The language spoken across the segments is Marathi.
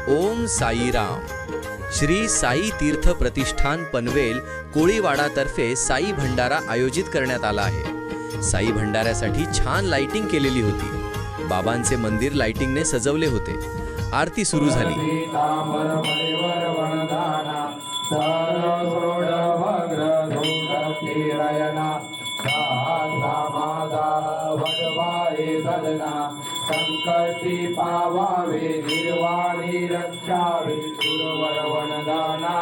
ओम साईराम. श्री साई तीर्थ प्रतिष्ठान पनवेल कोळीवाडातर्फे साई भंडारा आयोजित करण्यात आला आहे. साई भंडाऱ्यासाठी छान लाइटिंग केलेली होती. बाबांचे मंदिर लाइटिंगने सजवले होते. आरती सुरू झाली. संकटी पावावे निर्वाणी रक्षावे गुरुवरवनदाना.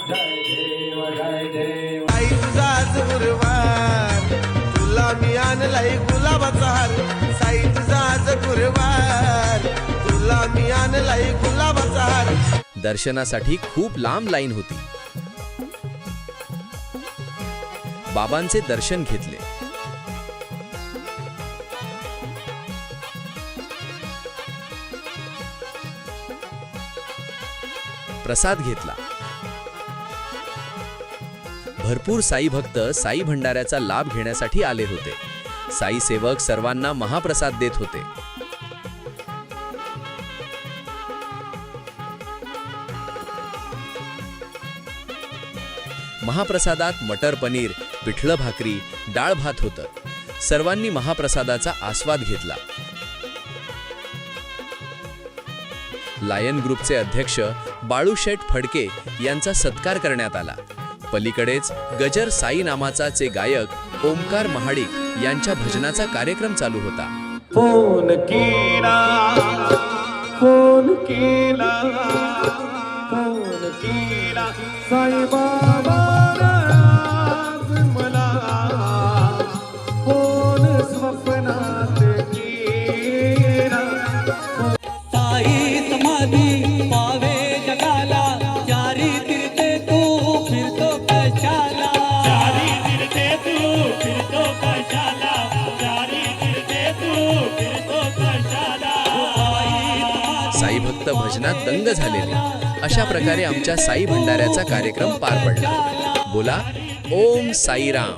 जय देव जय देव. आई तुझाच गुरुवार, तुला मी आणलाय गुलाबाचा हार. साई तुझाच गुरुवार, तुला मी आणलाय गुलाबाचा हार. दर्शनासाठी खूप लांब लाईन होती. बाबांचे दर्शन घेतले. प्रसाद घेतला. भरपूर साई भक्त साई भंडाऱ्याचा लाभ घेण्यासाठी आले होते. साई सेवक सर्वांना महाप्रसाद देत होते. महाप्रसादात मटर पनीर, पिठलं भाकरी, डाळ भात होतं. सर्वांनी महाप्रसादाचा आस्वाद घेतला. लायन ग्रुपचे अध्यक्ष बाळूशेठ फडके यांचा सत्कार करण्यात आला. पलीकडेच गजर साई नामाचाचे गायक ओमकार महाडिक यांच्या भजनाचा कार्यक्रम चालू होता. फोन केला, फोन केला, फोन केला साई बाबा मला. फोन स्वप्नात केला. साई समाधी पावे जगाला. चारी तीर्थे तू फिरतो कशाला. चारी तीर्थे तू फिरतो कशाला. चारी तीर्थे तू फिरतो कशाला. साई भक्त भजनात दंग झालेले. अशा प्रकारे आमच्या साई भंडाऱ्याचा कार्यक्रम पार पडला. बोला ओम साईराम.